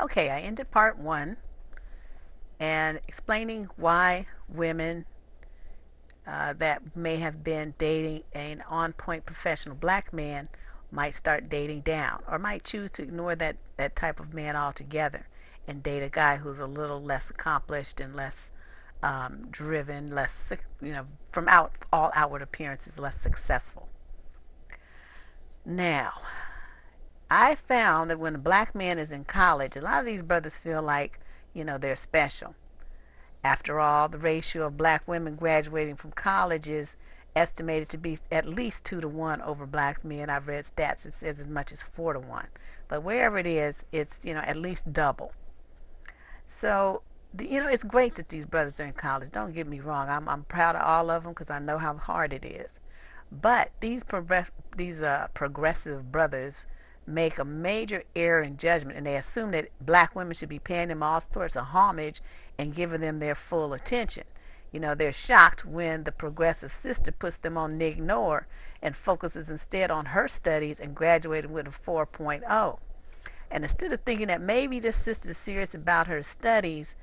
Okay, I ended part one and explaining why women that may have been dating an on point professional black man might start dating down or might choose to ignore that type of man altogether and date a guy who's a little less accomplished and less driven, less, from all outward appearances, less successful. Now, I found that when a black man is in college, a lot of these brothers feel like, they're special. After all, the ratio of black women graduating from college is estimated to be at least 2 to 1 over black men. I've read stats that says as much as 4 to 1. But wherever it is, it's at least double. So it's great that these brothers are in college. Don't get me wrong. I'm proud of all of them because I know how hard it is. But these progressive brothers make a major error in judgment, and they assume that black women should be paying them all sorts of homage and giving them their full attention. They're shocked when the progressive sister puts them on NIGNORE and focuses instead on her studies and graduating with a 4.0. And instead of thinking that maybe this sister is serious about her studies,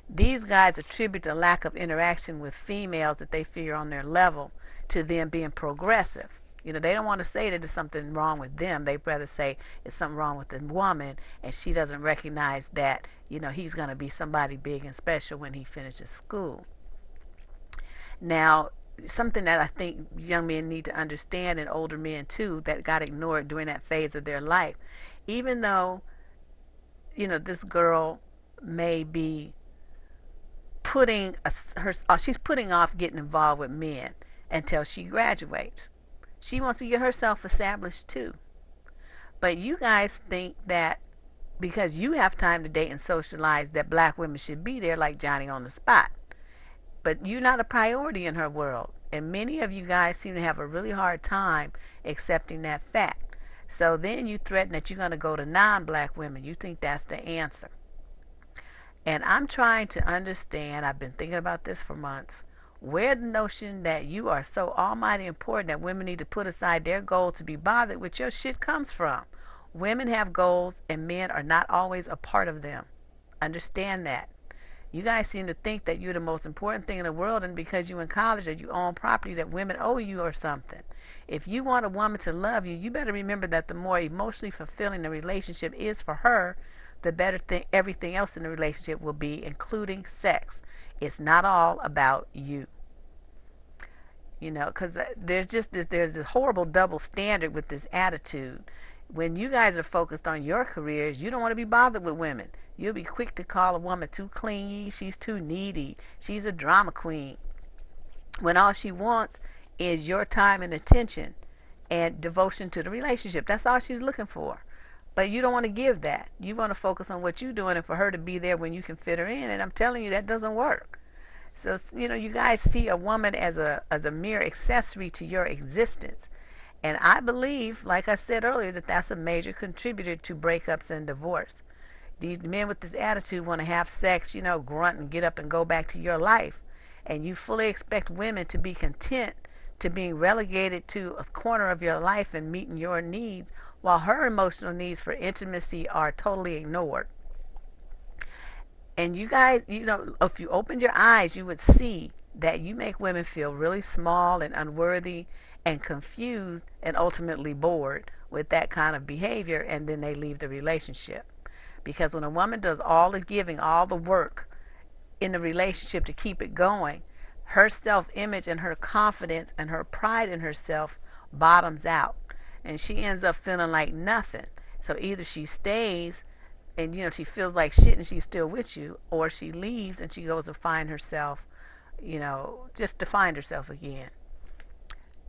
these guys attribute the lack of interaction with females that they figure on their level to them being progressive. They don't want to say that there's something wrong with them. They'd rather say it's something wrong with the woman, and she doesn't recognize that, he's going to be somebody big and special when he finishes school. Now, something that I think young men need to understand, and older men too, that got ignored during that phase of their life, even though, this girl may be she's putting off getting involved with men until she graduates. She wants to get herself established too. But you guys think that because you have time to date and socialize that black women should be there like Johnny on the spot. But you're not a priority in her world. And many of you guys seem to have a really hard time accepting that fact. So then you threaten that you're going to go to non-black women. You think that's the answer. And I'm trying to understand, I've been thinking about this for months, where the notion that you are so almighty important that women need to put aside their goal to be bothered with your shit comes from. Women have goals and men are not always a part of them. Understand that. You guys seem to think that you're the most important thing in the world, and because you're in college or you own property that women owe you or something. If you want a woman to love you, you better remember that the more emotionally fulfilling the relationship is for her, the better everything else in the relationship will be, including sex. It's not all about you. Because there's this horrible double standard with this attitude. When you guys are focused on your careers, you don't want to be bothered with women. You'll be quick to call a woman too clingy, she's too needy, she's a drama queen. When all she wants is your time and attention and devotion to the relationship. That's all she's looking for. But you don't want to give that. You want to focus on what you're doing and for her to be there when you can fit her in. And I'm telling you, that doesn't work. So, you guys see a woman as a mere accessory to your existence. And I believe, like I said earlier, that that's a major contributor to breakups and divorce. These men with this attitude want to have sex, grunt and get up and go back to your life. And you fully expect women to be content to being relegated to a corner of your life and meeting your needs while her emotional needs for intimacy are totally ignored. And you guys, if you opened your eyes, you would see that you make women feel really small and unworthy and confused and ultimately bored with that kind of behavior, and then they leave the relationship. Because when a woman does all the giving, all the work in the relationship to keep it going, her self-image and her confidence and her pride in herself bottoms out, and she ends up feeling like nothing. So either she stays and she feels like shit and she's still with you, or she leaves and she goes to find herself, just to find herself again.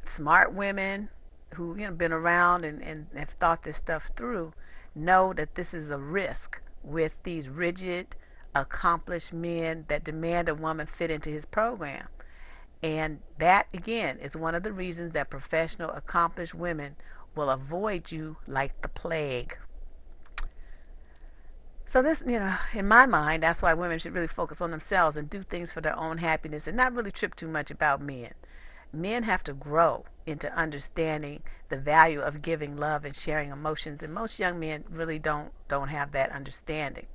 Smart women who been around and have thought this stuff through know that this is a risk with these rigid, accomplished men that demand a woman fit into his program. And that, again, is one of the reasons that professional, accomplished women will avoid you like the plague. So this, in my mind, that's why women should really focus on themselves and do things for their own happiness and not really trip too much about men. Men have to grow into understanding the value of giving love and sharing emotions, and most young men really don't have that understanding.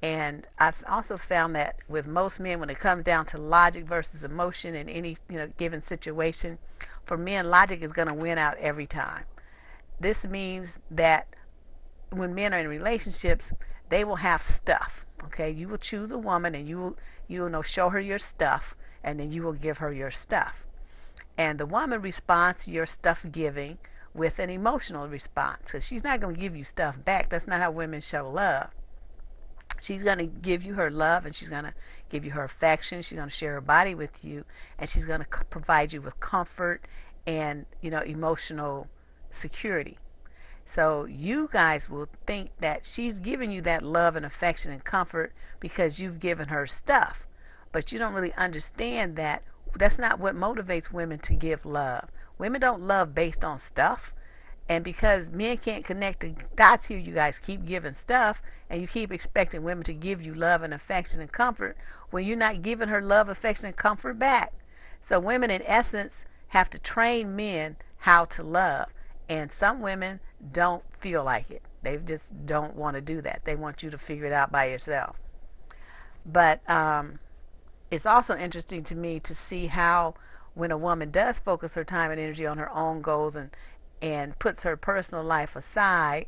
And I've also found that with most men, when it comes down to logic versus emotion in any given situation, for men, logic is going to win out every time. This means that when men are in relationships, they will have stuff. Okay, you will choose a woman, and you will show her your stuff, and then you will give her your stuff. And the woman responds to your stuff giving with an emotional response, because she's not going to give you stuff back. That's not how women show love. She's going to give you her love, and she's going to give you her affection. She's going to share her body with you, and she's going to provide you with comfort and emotional security. So you guys will think that she's giving you that love and affection and comfort because you've given her stuff. But you don't really understand that that's not what motivates women to give love. Women don't love based on stuff. And because men can't connect the dots here, you guys keep giving stuff, and you keep expecting women to give you love and affection and comfort when you're not giving her love, affection, and comfort back. So women, in essence, have to train men how to love. And some women don't feel like it. They just don't want to do that. They want you to figure it out by yourself. But it's also interesting to me to see how when a woman does focus her time and energy on her own goals and puts her personal life aside,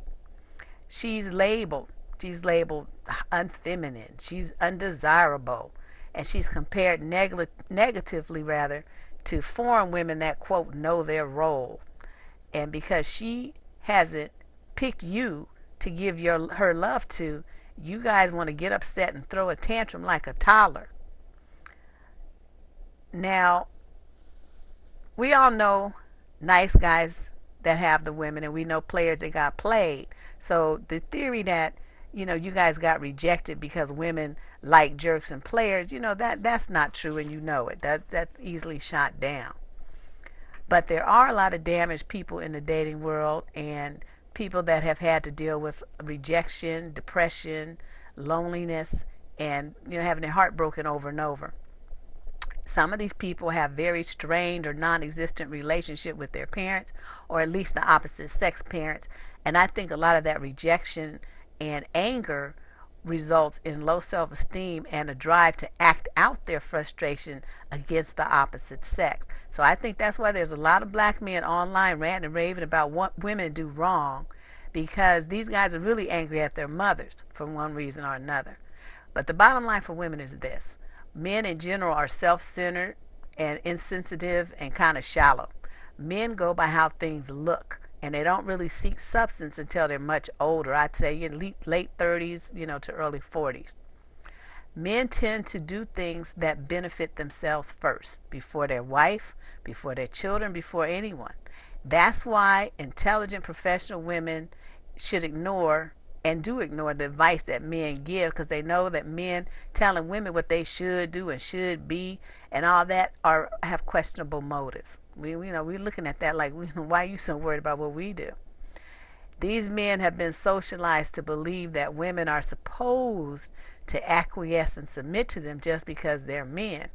she's labeled. She's labeled unfeminine. She's undesirable. And she's compared negatively, rather, to foreign women that, quote, know their role. And because she hasn't picked you to give her love to, you guys want to get upset and throw a tantrum like a toddler. Now, we all know nice guys that have the women, and we know players that got played. So the theory that you guys got rejected because women like jerks and players, that's not true, and you know it. That's easily shot down. But there are a lot of damaged people in the dating world, and people that have had to deal with rejection, depression, loneliness, and having their heart broken over and over. Some of these people have very strained or non-existent relationship with their parents, or at least the opposite sex parents. And I think a lot of that rejection and anger results in low self-esteem and a drive to act out their frustration against the opposite sex. So I think that's why there's a lot of black men online ranting and raving about what women do wrong, because these guys are really angry at their mothers for one reason or another. But the bottom line for women is this: men in general are self-centered and insensitive and kind of shallow. Men go by how things look, and they don't really seek substance until they're much older. I'd say in late 30s, to early 40s. Men tend to do things that benefit themselves first, before their wife, before their children, before anyone. That's why intelligent professional women should ignore and do ignore the advice that men give, because they know that men telling women what they should do and should be and all that have questionable motives. We're looking at that like, why are you so worried about what we do? These men have been socialized to believe that women are supposed to acquiesce and submit to them just because they're men.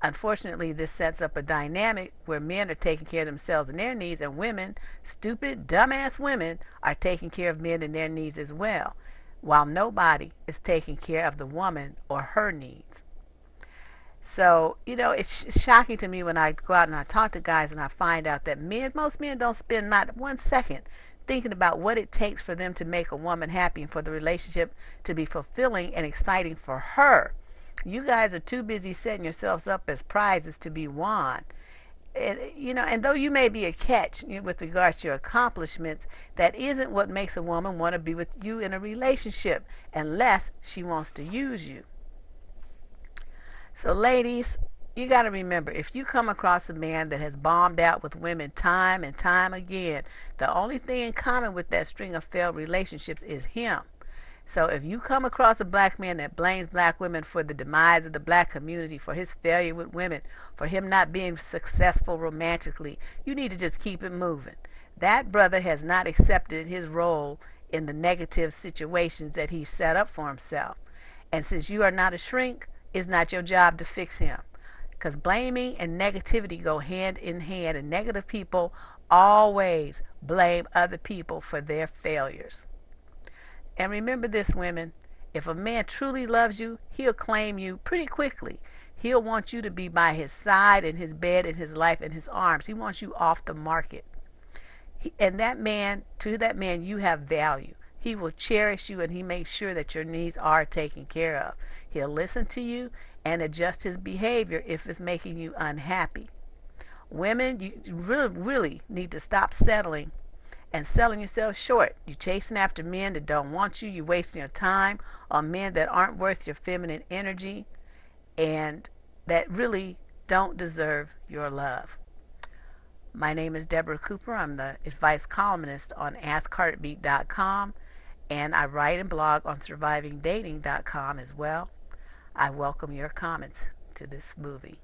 Unfortunately, this sets up a dynamic where men are taking care of themselves and their needs, and women, stupid, dumbass women, are taking care of men and their needs as well, while nobody is taking care of the woman or her needs. So, it's shocking to me when I go out and I talk to guys and I find out that most men don't spend not 1 second thinking about what it takes for them to make a woman happy and for the relationship to be fulfilling and exciting for her. You guys are too busy setting yourselves up as prizes to be won. And though you may be a catch with regards to your accomplishments, that isn't what makes a woman want to be with you in a relationship, unless she wants to use you. So ladies, you got to remember, if you come across a man that has bombed out with women time and time again, the only thing in common with that string of failed relationships is him. So if you come across a black man that blames black women for the demise of the black community, for his failure with women, for him not being successful romantically, you need to just keep it moving. That brother has not accepted his role in the negative situations that he set up for himself. And since you are not a shrink, it's not your job to fix him. Because blaming and negativity go hand in hand, and negative people always blame other people for their failures. And remember this, women, If a man truly loves you, he'll claim you pretty quickly. He'll want you to be by his side, in his bed, in his life, in his arms. He wants you off the market. And that man, to that man, you have value. He will cherish you, and he makes sure that your needs are taken care of. He'll listen to you and adjust his behavior if it's making you unhappy. Women, you really need to stop settling and selling yourself short. You're chasing after men that don't want you. You're wasting your time on men that aren't worth your feminine energy and that really don't deserve your love. My name is Deborrah Cooper. I'm the advice columnist on AskHeartbeat.com, and I write and blog on survivingdating.com as well. I welcome your comments to this movie.